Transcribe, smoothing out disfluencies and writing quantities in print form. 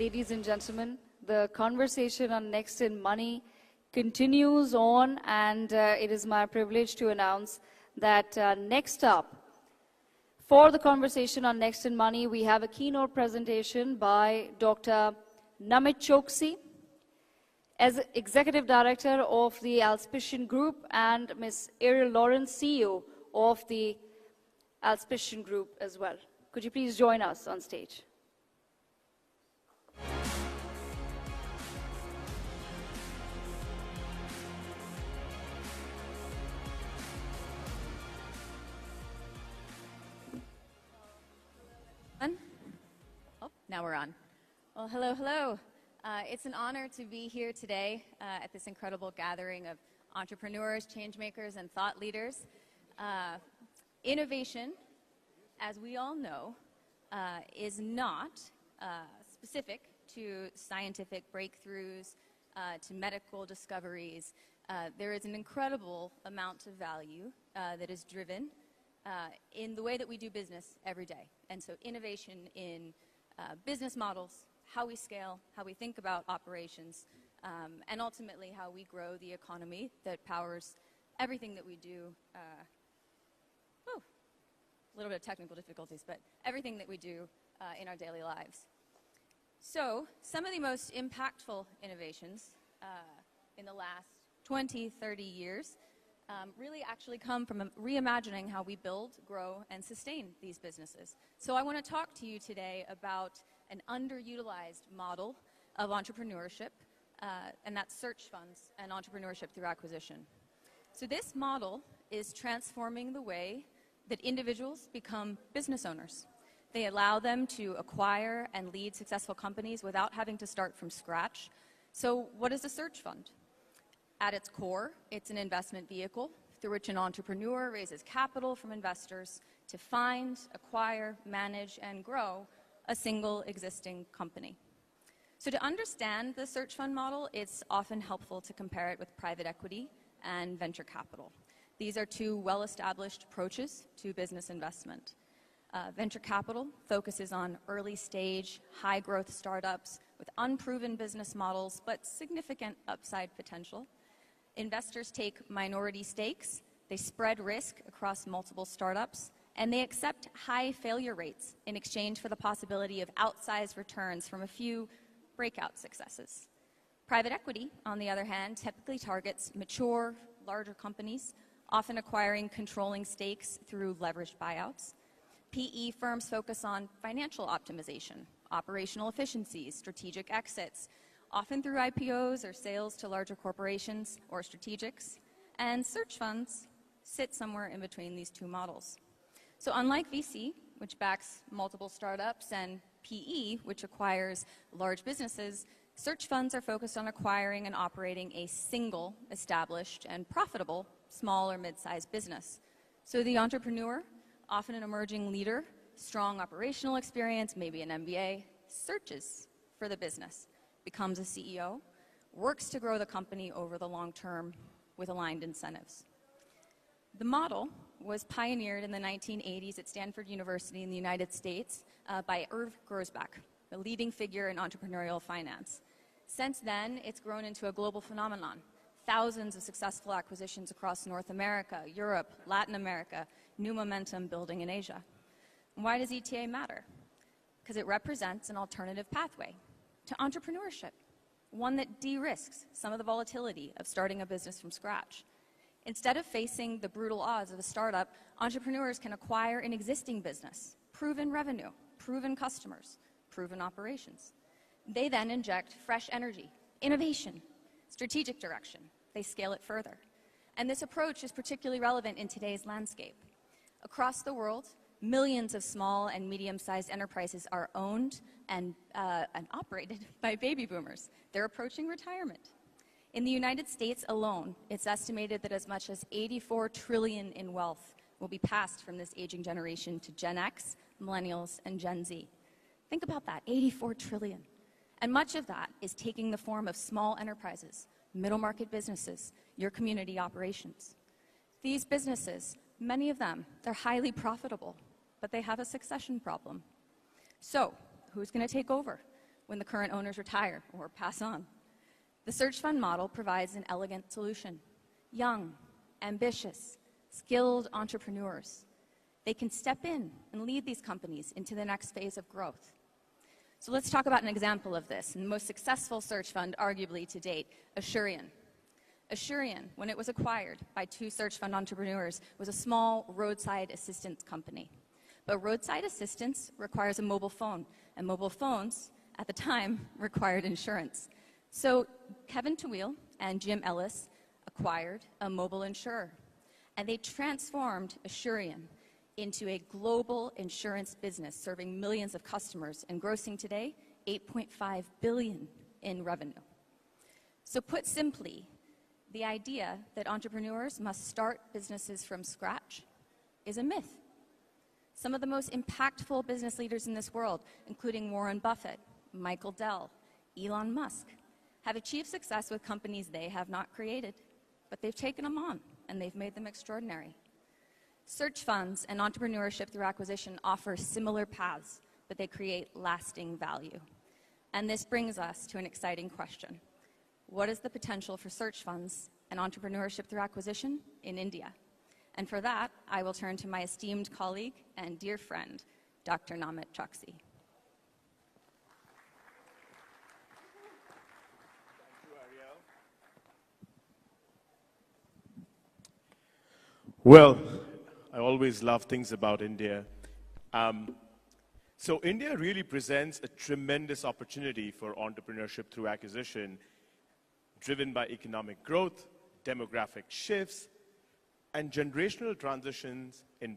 ladies and gentlemen, the conversation on Next in Money continues on, and it is my privilege to announce that next up, for the conversation on Next in Money, we have a keynote presentation by Dr. Namit Choksi, as Executive Director of the Alspician Group, and Ms. Arielle Lawrence, CEO of the Alspician Group as well. Could you please join us on stage? Oh, now we're on. Well, hello, hello. It's an honor to be here today at this incredible gathering of entrepreneurs, change makers, and thought leaders. Innovation, as we all know, is not specific to scientific breakthroughs, to medical discoveries. There is an incredible amount of value that is driven in the way that we do business every day. And so innovation in business models, how we scale, how we think about operations, and ultimately how we grow the economy that powers everything that we do. A little bit of technical difficulties, but everything that we do in our daily lives. So some of the most impactful innovations in the last 20, 30 years really actually come from reimagining how we build, grow, and sustain these businesses. So I want to talk to you today about an underutilized model of entrepreneurship, and that's search funds and entrepreneurship through acquisition. So this model is transforming the way that individuals become business owners. They allow them to acquire and lead successful companies without having to start from scratch. So what is a search fund? At its core, it's an investment vehicle through which an entrepreneur raises capital from investors to find, acquire, manage, and grow a single existing company. So to understand the search fund model, it's often helpful to compare it with private equity and venture capital. These are two well-established approaches to business investment. Venture capital focuses on early-stage, high-growth startups with unproven business models but significant upside potential. Investors take minority stakes, they spread risk across multiple startups, and they accept high failure rates in exchange for the possibility of outsized returns from a few breakout successes. Private equity, on the other hand, typically targets mature, larger companies, often acquiring controlling stakes through leveraged buyouts. PE firms focus on financial optimization, operational efficiencies, strategic exits, often through IPOs or sales to larger corporations or strategics. And search funds sit somewhere in between these two models. So unlike VC, which backs multiple startups, and PE, which acquires large businesses, search funds are focused on acquiring and operating a single, established, and profitable small or mid-sized business. So the entrepreneur, often an emerging leader, strong operational experience, maybe an MBA, searches for the business, becomes a CEO, works to grow the company over the long term with aligned incentives. The model was pioneered in the 1980s at Stanford University in the United States by Irv Grousbeck, a leading figure in entrepreneurial finance. Since then, it's grown into a global phenomenon. Thousands of successful acquisitions across North America, Europe, Latin America, new momentum building in Asia. And why does ETA matter? Because it represents an alternative pathway to entrepreneurship, one that de-risks some of the volatility of starting a business from scratch. Instead of facing the brutal odds of a startup, entrepreneurs can acquire an existing business, proven revenue, proven customers, proven operations. They then inject fresh energy, innovation, strategic direction. They scale it further. And this approach is particularly relevant in today's landscape. Across the world, millions of small and medium-sized enterprises are owned and operated by baby boomers. They're approaching retirement. In the United States alone, it's estimated that as much as $84 trillion in wealth will be passed from this aging generation to Gen X, Millennials, and Gen Z. Think about that, $84 trillion. And much of that is taking the form of small enterprises, middle market businesses, your community operations. These businesses, many of them, they're highly profitable, but they have a succession problem. So, who's going to take over? when the current owners retire or pass on. The search fund model provides an elegant solution. Young, ambitious, skilled entrepreneurs. They can step in and lead these companies into the next phase of growth. So let's talk about an example of this, and the most successful search fund, arguably to date, Assurion. Assurion, when it was acquired by two search fund entrepreneurs, was a small roadside assistance company. But roadside assistance requires a mobile phone, and mobile phones, at the time, required insurance. So Kevin Tawil and Jim Ellis acquired a mobile insurer, and they transformed Assurion into a global insurance business serving millions of customers and grossing today $8.5 billion in revenue. So put simply, the idea that entrepreneurs must start businesses from scratch is a myth. Some of the most impactful business leaders in this world, including Warren Buffett, Michael Dell, Elon Musk, have achieved success with companies they have not created, but they've taken them on and they've made them extraordinary. Search funds and entrepreneurship through acquisition offer similar paths, but they create lasting value. And this brings us to an exciting question. What is the potential for search funds and entrepreneurship through acquisition in India? And for that, I will turn to my esteemed colleague and dear friend, Dr. Namit Choksi. Well, I always love things about India. So India really presents a tremendous opportunity for entrepreneurship through acquisition, driven by economic growth, demographic shifts, and generational transitions in